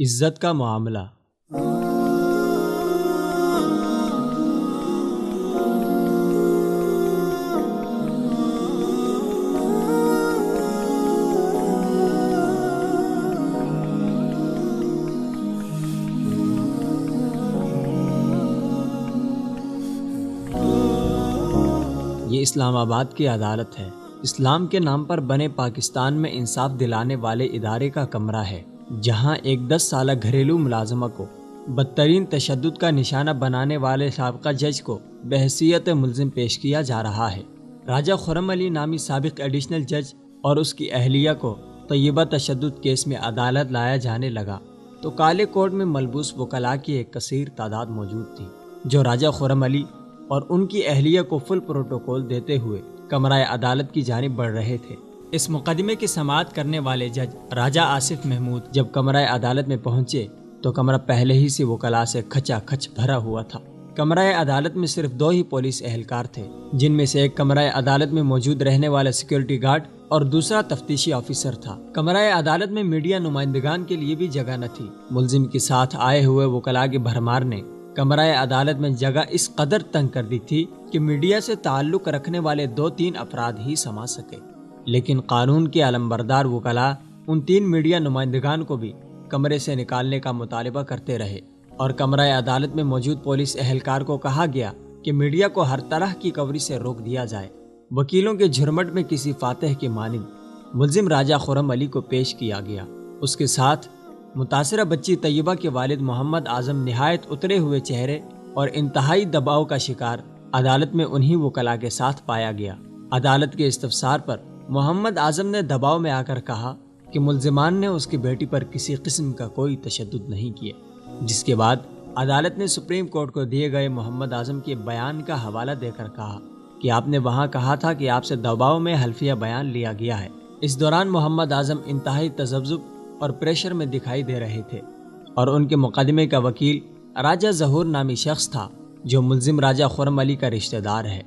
عزت کا معاملہ۔ یہ اسلام آباد کی عدالت ہے۔ اسلام کے نام پر بنے پاکستان میں انصاف دلانے والے ادارے کا کمرہ ہے، جہاں ایک 10 سالہ گھریلو ملازمہ کو بدترین تشدد کا نشانہ بنانے والے سابقہ جج کو بحیثیت ملزم پیش کیا جا رہا ہے۔ راجہ خرم علی نامی سابق ایڈیشنل جج اور اس کی اہلیہ کو طیبہ تشدد کیس میں عدالت لایا جانے لگا تو کالے کوٹ میں ملبوس وکلاء کی ایک کثیر تعداد موجود تھی، جو راجہ خرم علی اور ان کی اہلیہ کو فل پروٹوکول دیتے ہوئے کمرہ عدالت کی جانب بڑھ رہے تھے۔ اس مقدمے کی سماعت کرنے والے جج راجہ آصف محمود جب کمرہ عدالت میں پہنچے تو کمرہ پہلے ہی سے وکلاء سے کھچا کھچ بھرا ہوا تھا۔ کمرہ عدالت میں صرف 2 ہی پولیس اہلکار تھے، جن میں سے ایک کمرہ عدالت میں موجود رہنے والا سیکیورٹی گارڈ اور دوسرا تفتیشی آفیسر تھا۔ کمرہ عدالت میں میڈیا نمائندگان کے لیے بھی جگہ نہ تھی۔ ملزم کے ساتھ آئے ہوئے وکلاء کی بھرمار نے کمرہ عدالت میں جگہ اس قدر تنگ کر دی تھی کہ میڈیا سے تعلق رکھنے والے 2-3 افراد ہی سما سکے، لیکن قانون کے علمبردار وکلاء ان 3 میڈیا نمائندگان کو بھی کمرے سے نکالنے کا مطالبہ کرتے رہے، اور کمرہ عدالت میں موجود پولیس اہلکار کو کہا گیا کہ میڈیا کو ہر طرح کی کوریج سے روک دیا جائے۔ وکیلوں کے جھرمٹ میں کسی فاتح کی مانند ملزم راجہ خرم علی کو پیش کیا گیا۔ اس کے ساتھ متاثرہ بچی طیبہ کے والد محمد اعظم نہایت اترے ہوئے چہرے اور انتہائی دباؤ کا شکار عدالت میں انہی وکلاء کے ساتھ پایا گیا۔ عدالت کے استفسار پر محمد اعظم نے دباؤ میں آ کر کہا کہ ملزمان نے اس کی بیٹی پر کسی قسم کا کوئی تشدد نہیں کیا، جس کے بعد عدالت نے سپریم کورٹ کو دیے گئے محمد اعظم کے بیان کا حوالہ دے کر کہا کہ آپ نے وہاں کہا تھا کہ آپ سے دباؤ میں حلفیہ بیان لیا گیا ہے۔ اس دوران محمد اعظم انتہائی تذبذب اور پریشر میں دکھائی دے رہے تھے، اور ان کے مقدمے کا وکیل راجہ ظہور نامی شخص تھا، جو ملزم راجہ خرم علی کا رشتہ دار ہے۔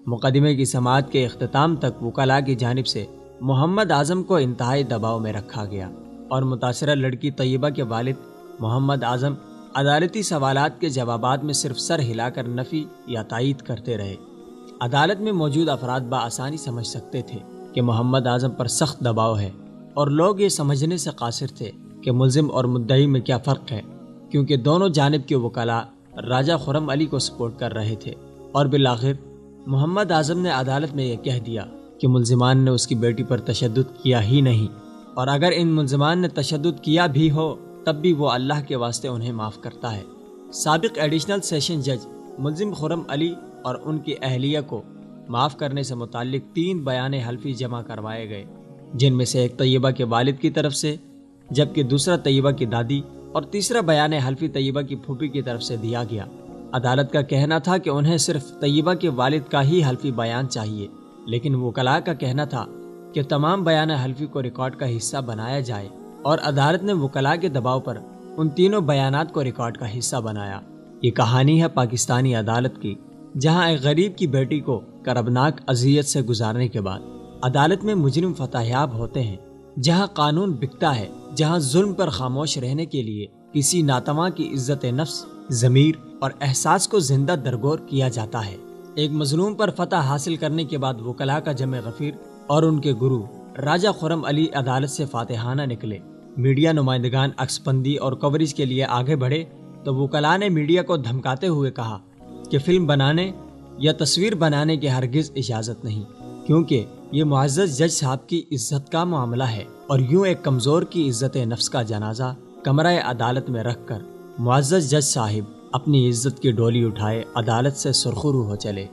مقدمے کی سماعت کے اختتام تک وکلاء کی جانب سے محمد اعظم کو انتہائی دباؤ میں رکھا گیا، اور متاثرہ لڑکی طیبہ کے والد محمد اعظم عدالتی سوالات کے جوابات میں صرف سر ہلا کر نفی یا تائید کرتے رہے۔ عدالت میں موجود افراد بآسانی سمجھ سکتے تھے کہ محمد اعظم پر سخت دباؤ ہے، اور لوگ یہ سمجھنے سے قاصر تھے کہ ملزم اور مدعی میں کیا فرق ہے، کیونکہ دونوں جانب کے وکلاء راجہ خرم علی کو سپورٹ کر رہے تھے۔ اور بالآخر محمد اعظم نے عدالت میں یہ کہہ دیا کہ ملزمان نے اس کی بیٹی پر تشدد کیا ہی نہیں، اور اگر ان ملزمان نے تشدد کیا بھی ہو تب بھی وہ اللہ کے واسطے انہیں معاف کرتا ہے۔ سابق ایڈیشنل سیشن جج ملزم خرم علی اور ان کی اہلیہ کو معاف کرنے سے متعلق 3 بیان حلفی جمع کروائے گئے، جن میں سے ایک طیبہ کے والد کی طرف سے، جبکہ دوسرا طیبہ کی دادی، اور تیسرا بیان حلفی طیبہ کی پھوپھی کی طرف سے دیا گیا۔ عدالت کا کہنا تھا کہ انہیں صرف طیبہ کے والد کا ہی حلفی بیان چاہیے، لیکن وکلاء کا کہنا تھا کہ تمام بیان حلفی کو ریکارڈ کا حصہ بنایا جائے، اور عدالت نے وکلاء کے دباؤ پر ان تینوں بیانات کو ریکارڈ کا حصہ بنایا۔ یہ کہانی ہے پاکستانی عدالت کی، جہاں ایک غریب کی بیٹی کو کربناک اذیت سے گزارنے کے بعد عدالت میں مجرم فتح یاب ہوتے ہیں، جہاں قانون بکتا ہے، جہاں ظلم پر خاموش رہنے کے لیے کسی ناتواں کی عزت نفس، ضمیر اور احساس کو زندہ درگور کیا جاتا ہے۔ ایک مظلوم پر فتح حاصل کرنے کے بعد وکلاء کا جمع غفیر اور ان کے گرو راجہ خرم علی عدالت سے فاتحانہ نکلے۔ میڈیا نمائندگان عکس بندی اور کوریج کے لیے آگے بڑھے تو وکلاء نے میڈیا کو دھمکاتے ہوئے کہا کہ فلم بنانے یا تصویر بنانے کی ہرگز اجازت نہیں، کیونکہ یہ معزز جج صاحب کی عزت کا معاملہ ہے، اور یوں ایک کمزور کی عزت نفس کا جنازہ کمرہ عدالت میں رکھ کر معزز جج صاحب اپنی عزت کی ڈولی اٹھائے عدالت سے سرخرو ہو چلے۔